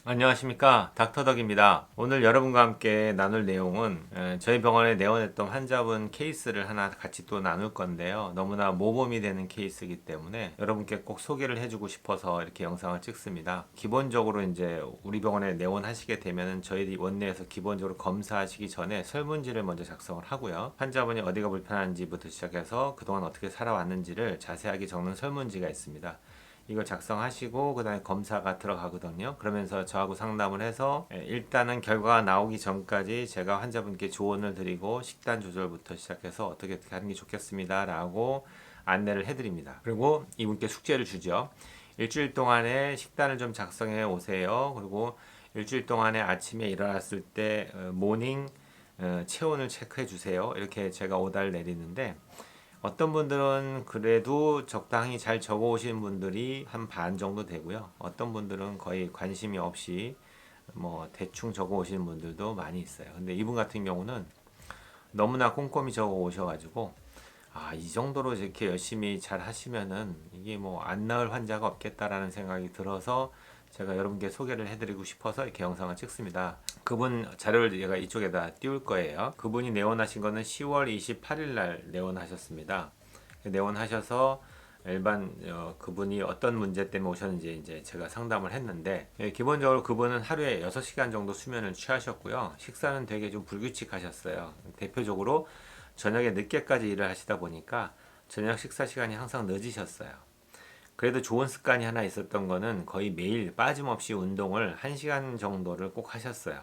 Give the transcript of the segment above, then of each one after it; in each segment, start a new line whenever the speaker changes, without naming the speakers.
안녕하십니까, 닥터덕입니다. 오늘 여러분과 함께 나눌 내용은 저희 병원에 내원했던 환자분 케이스를 하나 같이 또 나눌 건데요. 너무나 모범이 되는 케이스이기 때문에 여러분께 꼭 소개를 해주고 싶어서 이렇게 영상을 찍습니다. 기본적으로 이제 우리 병원에 내원하시게 되면은 저희 원내에서 기본적으로 검사하시기 전에 설문지를 먼저 작성을 하고요. 환자분이 어디가 불편한지부터 시작해서 그동안 어떻게 살아왔는지를 자세하게 적는 설문지가 있습니다. 이거 작성하시고 그다음에 검사가 들어가거든요. 그러면서 저하고 상담을 해서 일단은 결과가 나오기 전까지 제가 환자분께 조언을 드리고 식단 조절부터 시작해서 어떻게 하는 게 좋겠습니다라고 안내를 해드립니다. 그리고 이분께 숙제를 주죠. 일주일 동안에 식단을 좀 작성해 오세요. 그리고 일주일 동안에 아침에 일어났을 때 모닝 체온을 체크해 주세요. 이렇게 제가 오다를 내리는데 어떤 분들은 그래도 적당히 잘 적어 오신 분들이 한 반 정도 되고요. 어떤 분들은 거의 관심이 없이 뭐 대충 적어 오시는 분들도 많이 있어요. 근데 이분 같은 경우는 너무나 꼼꼼히 적어 오셔가지고 이 정도로 이렇게 열심히 잘 하시면은 이게 뭐 안 나을 환자가 없겠다라는 생각이 들어서 제가 여러분께 소개를 해드리고 싶어서 이렇게 영상을 찍습니다. 그분 자료를 제가 이쪽에다 띄울 거예요. 그분이 내원하신 거는 10월 28일 날 내원하셨습니다. 내원하셔서 일반 그분이 어떤 문제 때문에 오셨는지 이제 제가 상담을 했는데 기본적으로 그분은 하루에 6시간 정도 수면을 취하셨고요. 식사는 되게 좀 불규칙하셨어요. 대표적으로 저녁에 늦게까지 일을 하시다 보니까 저녁 식사 시간이 항상 늦으셨어요. 그래도 좋은 습관이 하나 있었던 거는 거의 매일 빠짐없이 운동을 1시간 정도를 꼭 하셨어요.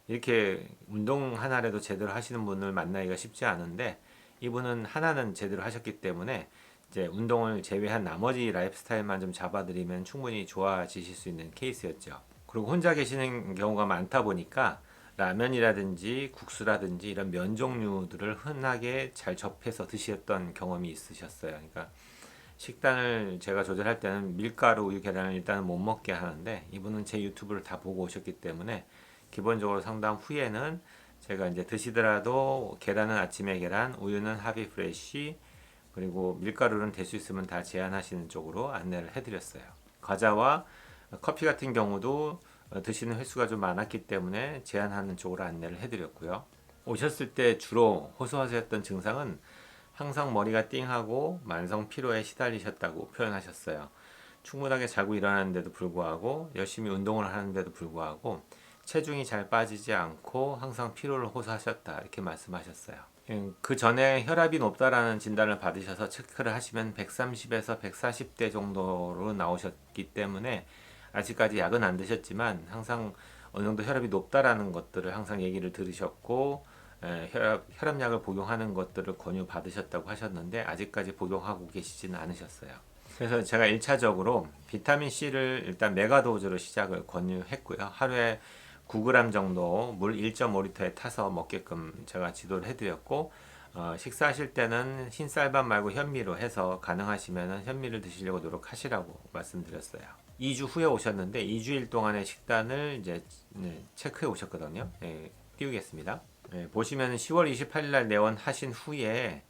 이렇게 운동 하나라도 제대로 하시는 분을 만나기가 쉽지 않은데 이분은 하나는 제대로 하셨기 때문에 이제 운동을 제외한 나머지 라이프 스타일만 좀 잡아드리면 충분히 좋아지실 수 있는 케이스였죠. 그리고 혼자 계시는 경우가 많다 보니까 라면이라든지 국수라든지 이런 면 종류들을 흔하게 잘 접해서 드셨던 경험이 있으셨어요. 그러니까 식단을 제가 조절할 때는 밀가루, 우유, 계란을 일단은 못 먹게 하는데 이분은 제 유튜브를 다 보고 오셨기 때문에 기본적으로 상담 후에는 제가 이제 드시더라도 계란은 아침에 계란, 우유는 하비 프레쉬, 그리고 밀가루는 될 수 있으면 다 제한하시는 쪽으로 안내를 해드렸어요. 과자와 커피 같은 경우도 드시는 횟수가 좀 많았기 때문에 제한하는 쪽으로 안내를 해드렸고요. 오셨을 때 주로 호소하셨던 증상은 항상 머리가 띵하고 만성 피로에 시달리셨다고 표현하셨어요. 충분하게 자고 일어나는데도 불구하고 열심히 운동을 하는데도 불구하고 체중이 잘 빠지지 않고 항상 피로를 호소하셨다 이렇게 말씀하셨어요. 그 전에 혈압이 높다라는 진단을 받으셔서 체크를 하시면 130에서 140대 정도로 나오셨기 때문에 아직까지 약은 안 드셨지만 항상 어느 정도 혈압이 높다라는 것들을 항상 얘기를 들으셨고 혈압약을 복용하는 것들을 권유 받으셨다고 하셨는데 아직까지 복용하고 계시지는 않으셨어요. 그래서 제가 1차적으로 비타민 C를 일단 메가도즈로 시작을 권유했고요. 하루에 9g 정도 물 1.5리터에 타서 먹게끔 제가 지도를 해드렸고 식사하실 때는 흰쌀밥 말고 현미로 해서 가능하시면 현미를 드시려고 노력하시라고 말씀드렸어요. 2주 후에 오셨는데 2주일 동안의 식단을 이제 체크해 오셨거든요. 띄우겠습니다. 보시면 10월 28일 날 내원하신 후에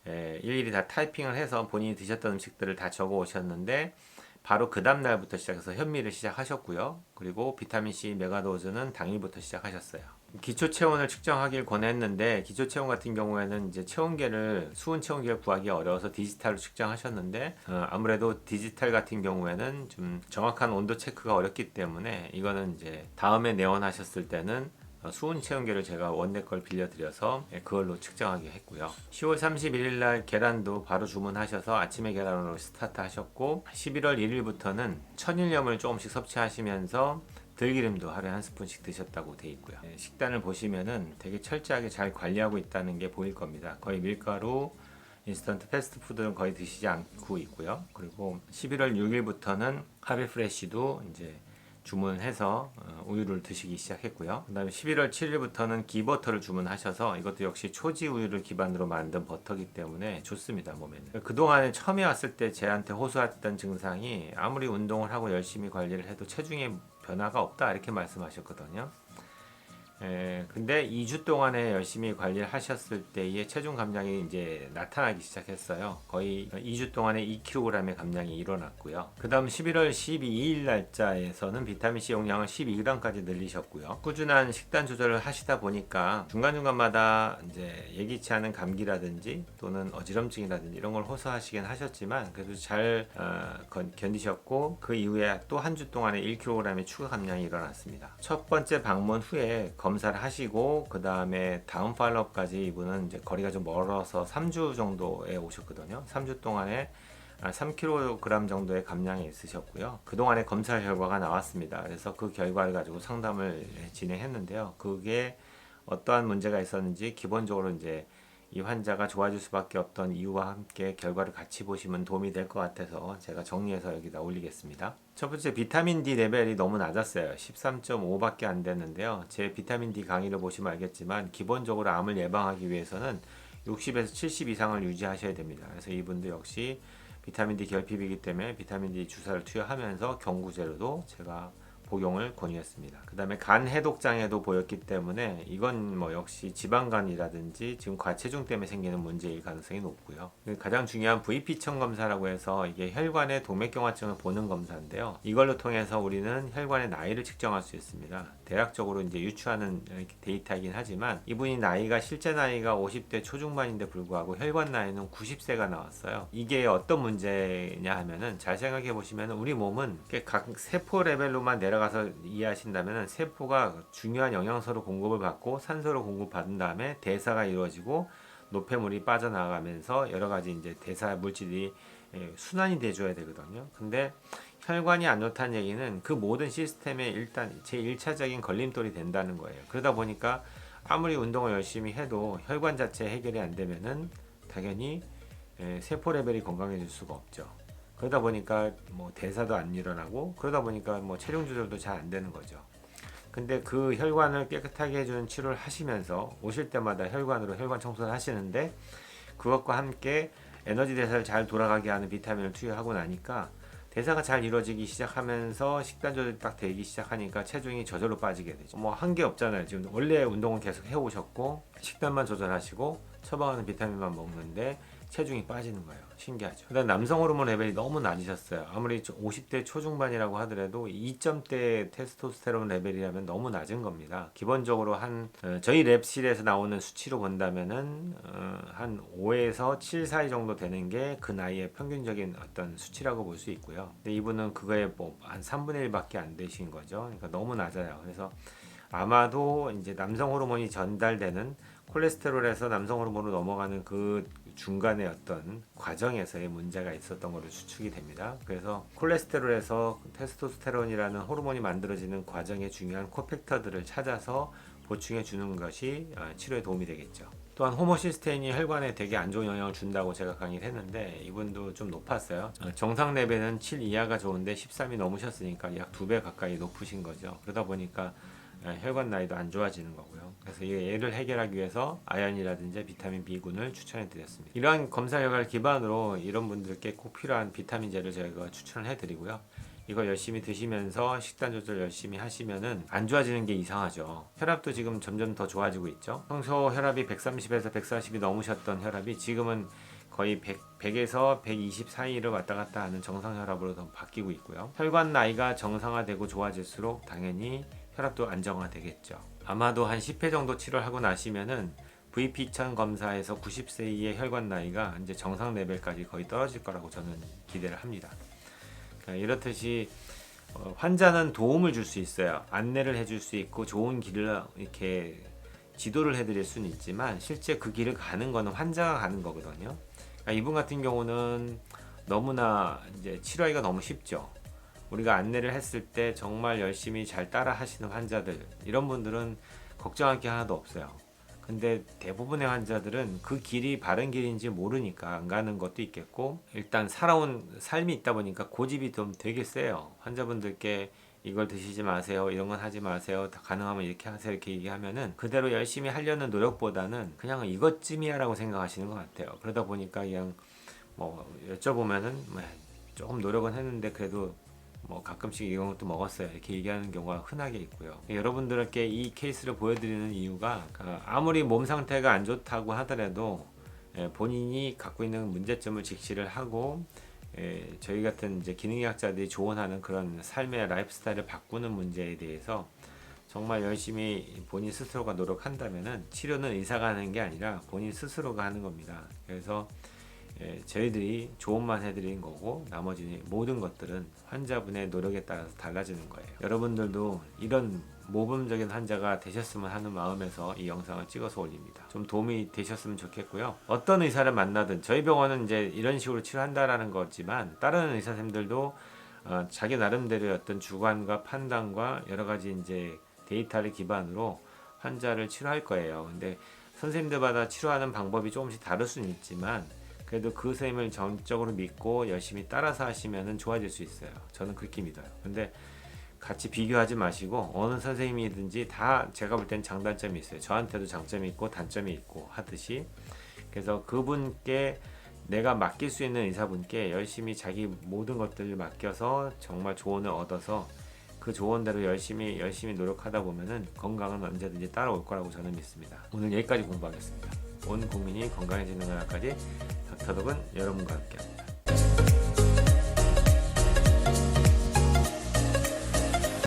일일이 다 타이핑을 해서 본인이 드셨던 음식들을 다 적어 오셨는데 바로 그 다음 날부터 시작해서 현미를 시작하셨고요. 그리고 비타민C 메가도즈는 당일부터 시작하셨어요. 기초 체온을 측정하길 권했는데 기초 체온 같은 경우에는 이제 체온계를 수은 체온계를 구하기 어려워서 디지털로 측정하셨는데 아무래도 디지털 같은 경우에는 좀 정확한 온도 체크가 어렵기 때문에 이거는 이제 다음에 내원하셨을 때는 수은 체온계를 제가 원내 걸 빌려드려서 그걸로 측정하게 했고요. 10월 31일 날 계란도 바로 주문하셔서 아침에 계란으로 스타트 하셨고 11월 1일부터는 천일염을 조금씩 섭취하시면서 들기름도 하루에 한 스푼씩 드셨다고 돼 있고요. 식단을 보시면은 되게 철저하게 잘 관리하고 있다는 게 보일 겁니다. 거의 밀가루, 인스턴트 패스트푸드는 거의 드시지 않고 있고요. 그리고 11월 6일부터는 하비프레쉬도 이제 주문해서 우유를 드시기 시작했고요. 그 다음에 11월 7일부터는 기버터를 주문하셔서 이것도 역시 초지 우유를 기반으로 만든 버터기 때문에 좋습니다, 몸에는. 그동안에 처음에 왔을 때 제한테 호소했던 증상이 아무리 운동을 하고 열심히 관리를 해도 체중에 변화가 없다 이렇게 말씀하셨거든요. 근데 2주 동안에 열심히 관리를 하셨을 때의 체중 감량이 이제 나타나기 시작했어요. 거의 2주 동안에 2kg의 감량이 일어났고요. 그 다음 11월 12일 날짜에서는 비타민C 용량을 12g까지 늘리셨고요. 꾸준한 식단 조절을 하시다 보니까 중간중간마다 이제 예기치 않은 감기라든지 또는 어지럼증이라든지 이런 걸 호소하시긴 하셨지만 그래도 잘 견디셨고, 그 이후에 또 한 주 동안에 1kg의 추가 감량이 일어났습니다. 첫 번째 방문 후에 검사를 하시고 그 다음에 다음 팔로업까지 이분은 이제 거리가 좀 멀어서 3주 정도에 오셨거든요. 3주 동안에 3kg 정도의 감량이 있으셨고요. 그동안의 검사 결과가 나왔습니다. 그래서 그 결과를 가지고 상담을 진행했는데요. 그게 어떠한 문제가 있었는지 기본적으로 이제 이 환자가 좋아질 수밖에 없던 이유와 함께 결과를 같이 보시면 도움이 될 것 같아서 제가 정리해서 여기다 올리겠습니다. 첫 번째, 비타민 D 레벨이 너무 낮았어요. 13.5밖에 안 됐는데요. 제 비타민 D 강의를 보시면 알겠지만 기본적으로 암을 예방하기 위해서는 60에서 70 이상을 유지하셔야 됩니다. 그래서 이분도 역시 비타민 D 결핍이기 때문에 비타민 D 주사를 투여하면서 경구제로도 제가 복용을 권유했습니다. 그 다음에 간 해독 장애도 보였기 때문에 이건 뭐 역시 지방간이라든지 지금 과체중 때문에 생기는 문제일 가능성이 높고요. 가장 중요한 VP청 검사라고 해서 이게 혈관의 동맥경화증을 보는 검사인데요. 이걸로 통해서 우리는 혈관의 나이를 측정할 수 있습니다. 대략적으로 이제 유추하는 데이터이긴 하지만 이분이 나이가 실제 나이가 50대 초중반인데 불구하고 혈관 나이는 90세가 나왔어요. 이게 어떤 문제냐 하면은 잘 생각해 보시면 우리 몸은 각 세포 레벨로만 내려가서 이해하신다면 세포가 중요한 영양소로 공급을 받고 산소를 공급받은 다음에 대사가 이루어지고 노폐물이 빠져나가면서 여러 가지 이제 대사 물질이 순환이 돼줘야 되거든요. 근데 혈관이 안 좋다는 얘기는 그 모든 시스템에 일단 제1차적인 걸림돌이 된다는 거예요. 그러다 보니까 아무리 운동을 열심히 해도 혈관 자체 해결이 안 되면은 당연히 세포 레벨이 건강해질 수가 없죠. 그러다 보니까 뭐 대사도 안 일어나고 그러다 보니까 뭐 체중 조절도 잘 안 되는 거죠. 근데 그 혈관을 깨끗하게 해주는 치료를 하시면서 오실 때마다 혈관으로 혈관 청소를 하시는데 그것과 함께 에너지 대사를 잘 돌아가게 하는 비타민을 투여하고 나니까 대사가 잘 이루어지기 시작하면서 식단 조절이 딱 되기 시작하니까 체중이 저절로 빠지게 되죠. 뭐 한 게 없잖아요. 지금 원래 운동은 계속 해오셨고 식단만 조절하시고 처방하는 비타민만 먹는데 체중이 빠지는 거예요. 신기하죠. 그다음 남성 호르몬 레벨이 너무 낮으셨어요. 아무리 50대 초중반이라고 하더라도 2점대 테스토스테론 레벨이라면 너무 낮은 겁니다. 기본적으로 저희 랩실에서 나오는 수치로 본다면은 한 5에서 7 사이 정도 되는 게 그 나이의 평균적인 어떤 수치라고 볼 수 있고요. 근데 이분은 그거에 뭐 한 3분의 1밖에 안 되신 거죠. 그러니까 너무 낮아요. 그래서 아마도 이제 남성 호르몬이 전달되는 콜레스테롤에서 남성 호르몬으로 넘어가는 그 중간에 어떤 과정에서의 문제가 있었던 것으로 추측이 됩니다. 그래서 콜레스테롤에서 테스토스테론이라는 호르몬이 만들어지는 과정의 중요한 코팩터들을 찾아서 보충해 주는 것이 치료에 도움이 되겠죠. 또한 호모시스테인이 혈관에 되게 안 좋은 영향을 준다고 제가 강의를 했는데 이분도 좀 높았어요. 정상 레벨은 7 이하가 좋은데 13이 넘으셨으니까 약 2배 가까이 높으신 거죠. 그러다 보니까 혈관 나이도 안 좋아지는 거고요. 그래서 얘를 해결하기 위해서 아연이라든지 비타민 B군을 추천해 드렸습니다. 이러한 검사 결과를 기반으로 이런 분들께 꼭 필요한 비타민제를 저희가 추천을 해 드리고요. 이거 열심히 드시면서 식단 조절 열심히 하시면은 안 좋아지는 게 이상하죠. 혈압도 지금 점점 더 좋아지고 있죠. 평소 혈압이 130에서 140이 넘으셨던 혈압이 지금은 거의 100에서 120 사이를 왔다 갔다 하는 정상 혈압으로 더 바뀌고 있고요. 혈관 나이가 정상화되고 좋아질수록 당연히 혈압도 안정화되겠죠. 아마도 한 10회 정도 치료를 하고 나시면은 VP천 검사에서 90세 이의 혈관 나이가 이제 정상 레벨까지 거의 떨어질 거라고 저는 기대를 합니다. 그러니까 이렇듯이 환자는 도움을 줄 수 있어요. 안내를 해줄 수 있고 좋은 길을 이렇게 지도를 해드릴 수는 있지만 실제 그 길을 가는 거는 환자가 가는 거거든요. 그러니까 이분 같은 경우는 너무나 이제 치료하기가 너무 쉽죠. 우리가 안내를 했을 때 정말 열심히 잘 따라 하시는 환자들, 이런 분들은 걱정할 게 하나도 없어요. 근데 대부분의 환자들은 그 길이 바른 길인지 모르니까 안 가는 것도 있겠고, 일단 살아온 삶이 있다 보니까 고집이 좀 되게 세요. 환자분들께 이걸 드시지 마세요, 이런 건 하지 마세요, 가능하면 이렇게 하세요, 이렇게 얘기하면은 그대로 열심히 하려는 노력보다는 그냥 이것쯤이야 라고 생각하시는 것 같아요. 그러다 보니까 그냥 뭐 여쭤보면은 조금 노력은 했는데 그래도 뭐 가끔씩 이런 것도 먹었어요. 이렇게 얘기하는 경우가 흔하게 있고요. 여러분들께 이 케이스를 보여드리는 이유가 아무리 몸 상태가 안 좋다고 하더라도 본인이 갖고 있는 문제점을 직시를 하고 저희 같은 이제 기능의학자들이 조언하는 그런 삶의 라이프 스타일을 바꾸는 문제에 대해서 정말 열심히 본인 스스로가 노력한다면은 치료는 의사가 하는 게 아니라 본인 스스로가 하는 겁니다. 그래서 저희들이 조언만 해드리는 거고 나머지 모든 것들은 환자분의 노력에 따라서 달라지는 거예요. 여러분들도 이런 모범적인 환자가 되셨으면 하는 마음에서 이 영상을 찍어서 올립니다. 좀 도움이 되셨으면 좋겠고요. 어떤 의사를 만나든 저희 병원은 이제 이런 식으로 치료한다라는 거지만 다른 의사 선생님들도 자기 나름대로의 어떤 주관과 판단과 여러 가지 이제 데이터를 기반으로 환자를 치료할 거예요. 근데 선생님들마다 치료하는 방법이 조금씩 다를 수는 있지만 그래도 그 선생님을 전적으로 믿고 열심히 따라서 하시면 좋아질 수 있어요. 저는 그렇게 믿어요. 근데 같이 비교하지 마시고 어느 선생님이든지 다 제가 볼 땐 장단점이 있어요. 저한테도 장점이 있고 단점이 있고 하듯이. 그래서 그분께 내가 맡길 수 있는 의사분께 열심히 자기 모든 것들을 맡겨서 정말 조언을 얻어서 그 조언대로 열심히 노력하다 보면은 건강은 언제든지 따라올 거라고 저는 믿습니다. 오늘 여기까지 공부하겠습니다. 온 국민이 건강해지는 날까지 닥터덕은 여러분과 함께.